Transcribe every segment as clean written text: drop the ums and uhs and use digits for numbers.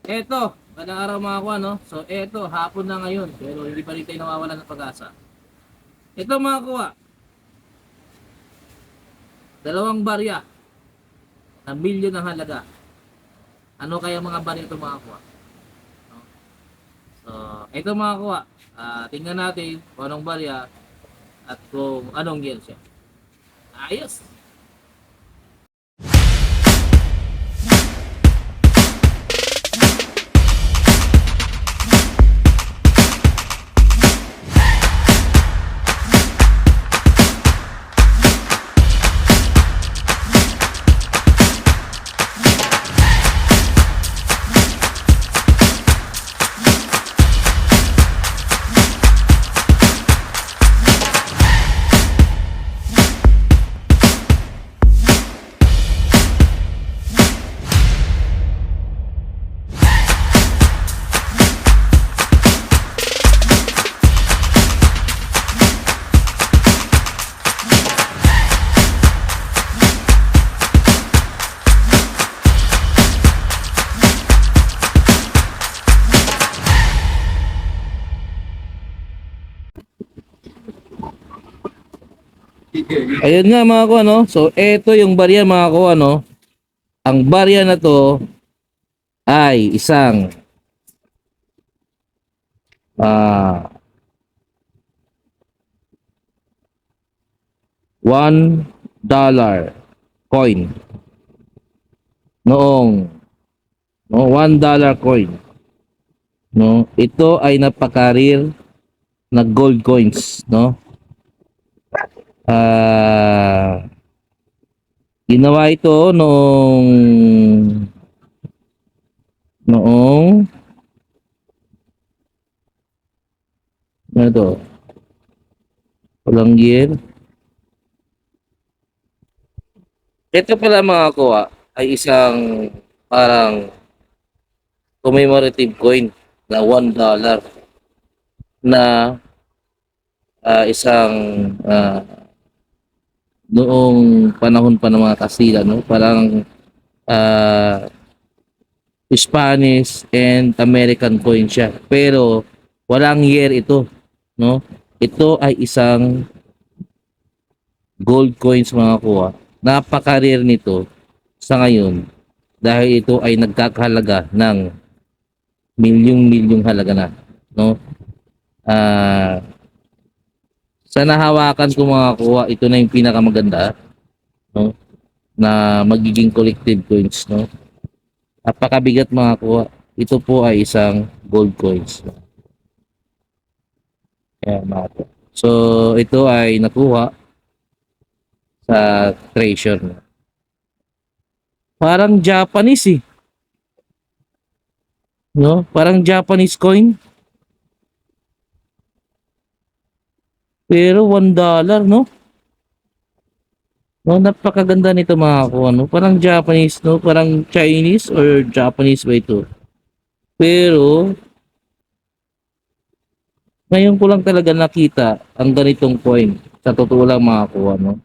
Eto, magandang araw mga kuha, no? So, eto, hapon na ngayon, pero hindi pa rin tayo nawawalan ng pag-asa. Eto mga kuha, dalawang barya na milyon ng halaga. Ano kaya mga barya ito mga kuha? No? So, eto mga kuha, tingnan natin kung anong barya at kung anong year siya. Ayos! Ayun nga mga kuha, no? So, eto yung barya mga kuha, no? Ang barya na to ay isang ah $1 coin noong no $1 coin, no, ito ay napakarir na gold coins, no. ah Ginawa ito noong ano to, walang year. Ito pala mga kuha ay isang parang commemorative coin na $1 na isang noong panahon pa ng mga Kastila, no? Parang ah, Spanish and American coin siya. Pero walang year ito, no? Ito ay isang gold coins mga kuha. Napaka-rare nito sa ngayon dahil ito ay nagkakahalaga ng milyong-milyong halaga na, no? Ah, sa nahawakan ko mga kuha, ito na yung pinakamaganda, no? Na magiging collective coins, no? Napakabigat mga kuha. Ito po ay isang gold coins. Kaya mga kuha. So, ito ay nakuha sa treasure, no? Parang Japanese eh, no? Parang Japanese coin, pero $1, no? No, napakaganda nito mga kuha, no? Parang Japanese, no? Parang Chinese or Japanese ba ito? Pero ngayon ko lang talaga nakita ang ganitong coin. Sa totoo lang mga kuha, no?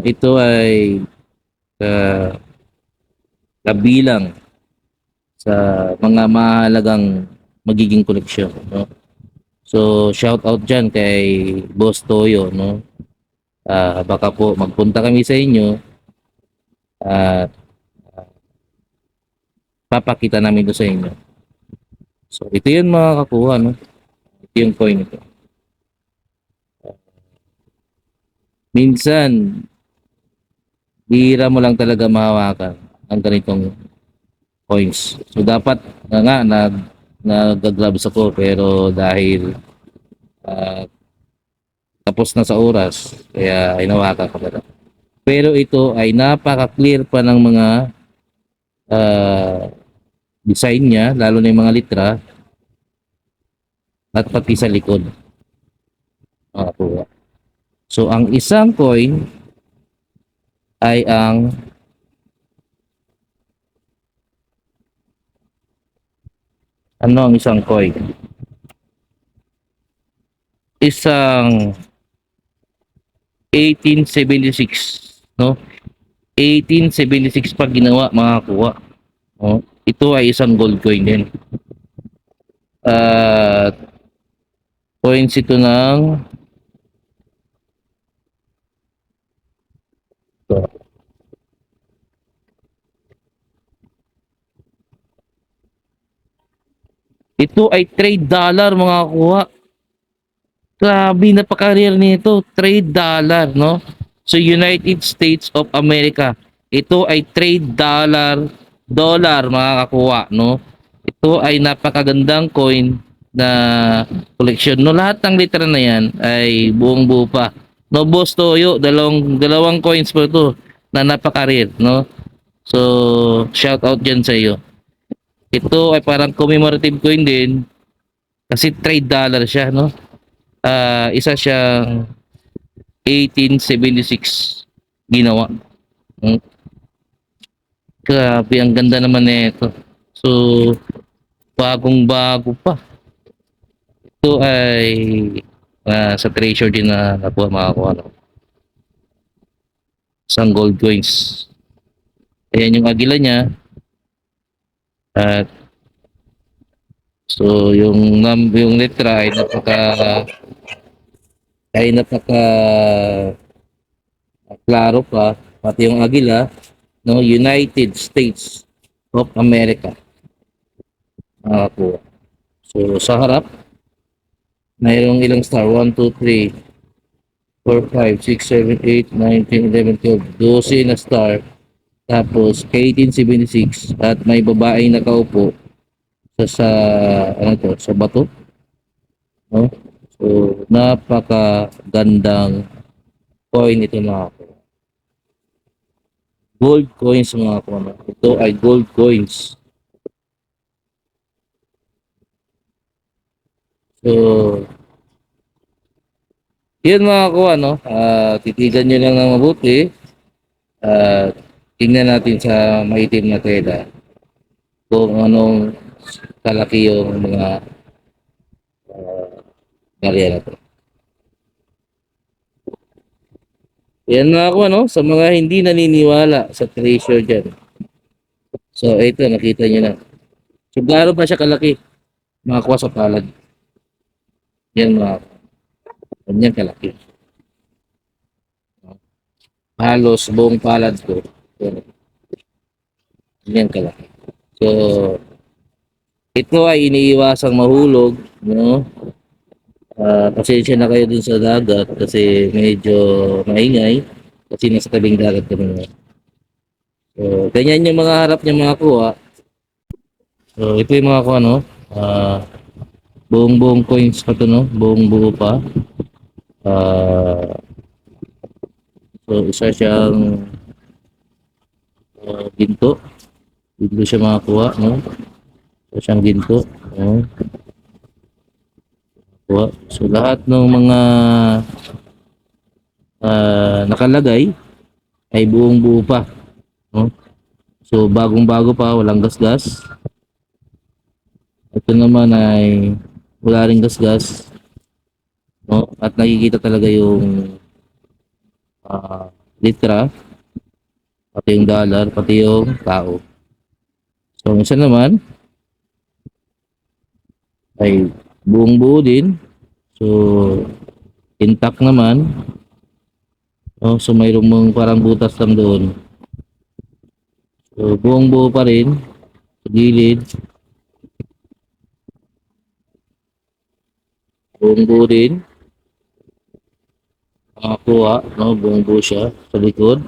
Ito ay uh, kabilang sa mga mahalagang magiging koleksyon, no? So shout out diyan kay Boss Toyo, no? Baka po magpunta kami sa inyo at papakita namin 'to sa inyo. So ito 'yun mga kakuha, no? Ito yung coin ito. Minsan bihira mo lang talaga mahawakan ang ganitong coins. So dapat nga nag-gloves ako pero dahil ah, tapos na sa oras kaya hinawakan ko na. Pero ito ay napaka-clear pa ng mga ah, design niya, lalo na yung mga litra at pati sa likod. Makakuha. So ang isang coin ay ang ano ang isang coin? Isang 1876, no? 1876 pa ginawa mga kuha. Oh, ito ay isang gold coin din. At coins ito ng ito, ito ay trade dollar mga kuha. Grabe, napaka-rare nito. Trade dollar, no? So, United States of America. Ito ay trade dollar, dollar mga kakuha, no? Ito ay napakagandang coin na collection. No, lahat ng litra na yan ay buong buo pa. No, Boss Toyo, dalawang coins po ito na napaka-rare, no? So, shout out dyan sa iyo. Ito ay parang commemorative coin din kasi trade dollar siya, no? Isa siyang 1876 ginawa. Hmm, Grabe, ang ganda naman nito. So, bagong-bago pa. Ito ay sa treasure din na nakuha makakuha. No? Isang gold coins. Ayan yung agila niya. At so, yung letra ay napaka klaro pa. Pati yung agila, no? United States of America. Makakuha. So, sa harap, mayroong ilang star? 1, 2, 3, 4, 5, 6, 7, 8, 9, 10, 11, 12. 12 na star. Tapos, 1876 at may babaeng nakaupo sa ano to, sa bato. No? So, napakagandang coin ito mga ako. Gold coins mga ako. No? Ito ay gold coins. So, yun mga ako, ano, titigan nyo lang ng mabuti at tingnan natin sa maitim na tela kung anong kalaki yung mga barya na to. Yan mga ako, ano, sa mga hindi naniniwala sa treasure dyan. So, ito, nakita nyo na. So, gaano pa siya kalaki? Makakuha sa palad. Yan mga ako. Ganyan kalaki. Halos buong palad ko. Ganyan kalaki. So, ito ay iniiwasang mahulog, no? Pasensya na kayo dun sa dagat kasi medyo maingay kasi nasa tabing dagat kami ngayon. So, ganyan yung mga harap niya mga kuha. So, ito yung mga kuha, no? Buong-buong coins pa to, no? Buong-buo pa. Ah, so, isa siyang ginto. Ginto siya mga kuha, no? Isa siyang ginto. No? Kuha. So, lahat ng mga nakalagay ay buong-buo pa, no? So, bagong-bago pa, walang gasgas. Ito naman ay wala ring gasgas, no? At nakikita talaga yung litra, pati yung dollar, pati yung tao. So, ang isa naman ay buong buo din. So, intact naman. No? So, mayroong mong parang butas lang doon. So, buong buo pa rin. Sa gilid, buong buo din. Makakuha, no? Buong buo siya sa likod.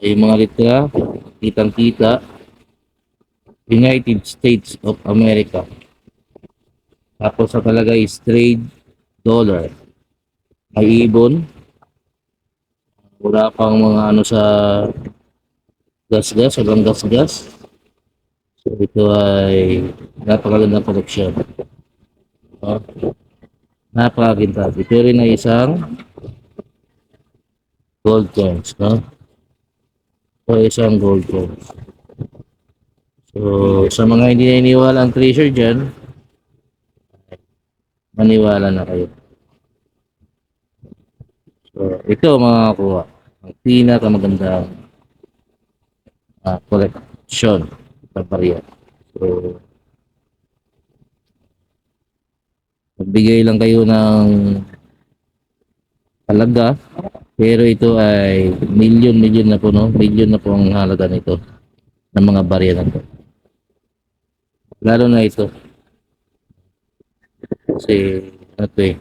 Yung mga litra, kitang-kita. United States of America. Tapos sa talaga is trade dollar. May ibon. Wala pang mga ano sa gas-gas, walang gas-gas. So ito ay napakagandang koleksyon. No? Napakagintabi. Ito rin ay isang gold coins. No? Ito ay isang gold coins. So sa mga hindi naniniwala ang treasure dyan, maniwala na kayo. So ito mga kuha. Ang pinakamagandang collect production ng barya. So, magbigay lang kayo ng halaga, pero ito ay milyon na po, no? Milyon na po ang halaga nito ng mga barya na to. Lalo na ito. Kasi, ano to eh,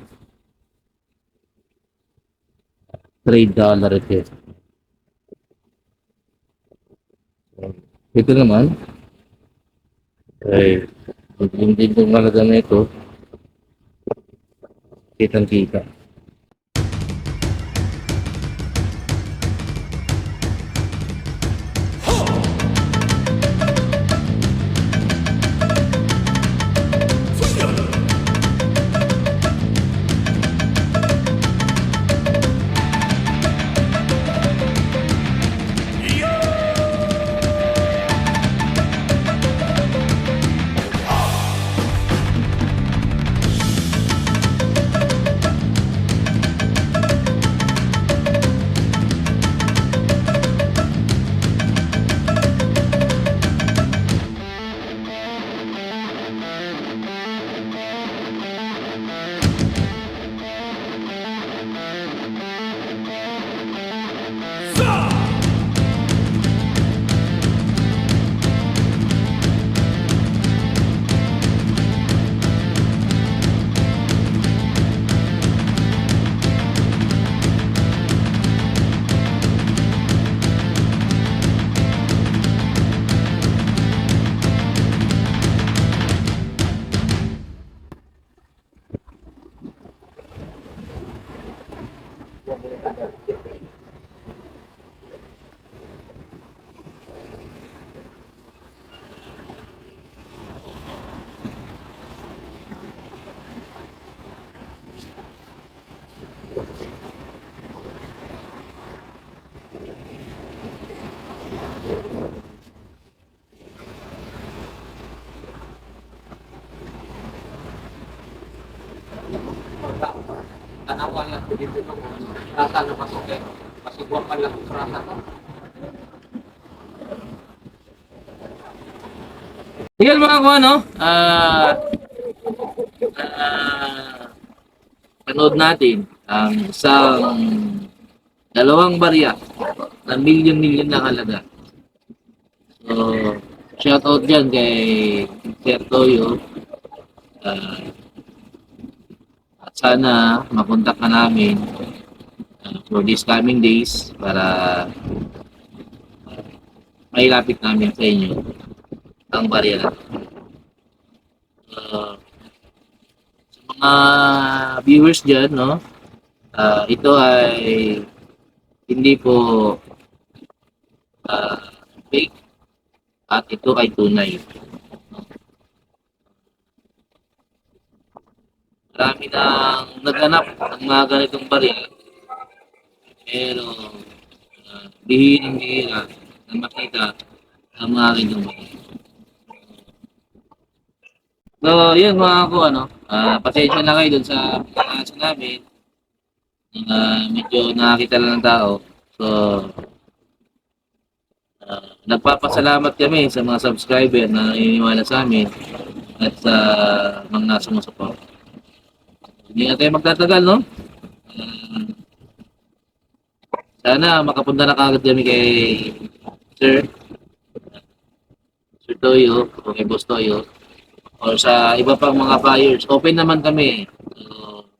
$3 ito. Ito naman, ay, yung din yung halaga na ito, kitang-kita. Tanawan lang po dito ng rasa na pasok eh. Pasugwa pa lang sa rasa to. Tingnan mga ko ano, panood natin ang isang dalawang barya na milyon na halaga. So, shout out dyan kay Sir Toyo. At sana makontak ka namin for these coming days para mailapit namin sa inyo ang barya na. Sa mga viewers dyan, no, ito ay hindi po fake at ito ay tunay. Marami nang naghanap ng mga ganitong barya, pero bihirang-bihira na makita ang mga ganitong barya. So, yun mga ko, ano, pasensya na kayo dun sa pagkakasa namin. Medyo nakakita lang ng tao. So, nagpapasalamat kami sa mga subscriber na naniniwala sa amin at sa mga sumusuporta. Hindi na tayo magtatagal, no? Sana makapunta na kagad kami kay Sir Toyo o kay Boss Toyo or sa iba pang mga buyers. Open naman kami. So,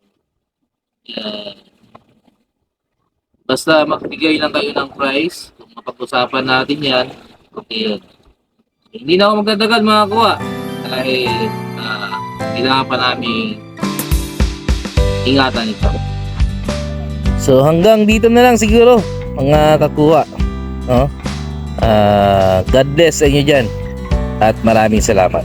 basta magbigay lang kayo ng price. Kung mapag-usapan natin yan, okay yun. Hindi na ako magtatagal mga kuha dahil kailangan pa namin ingatan ito. So hanggang dito na lang siguro mga kakuha, no? God bless sa inyo dyan at maraming salamat.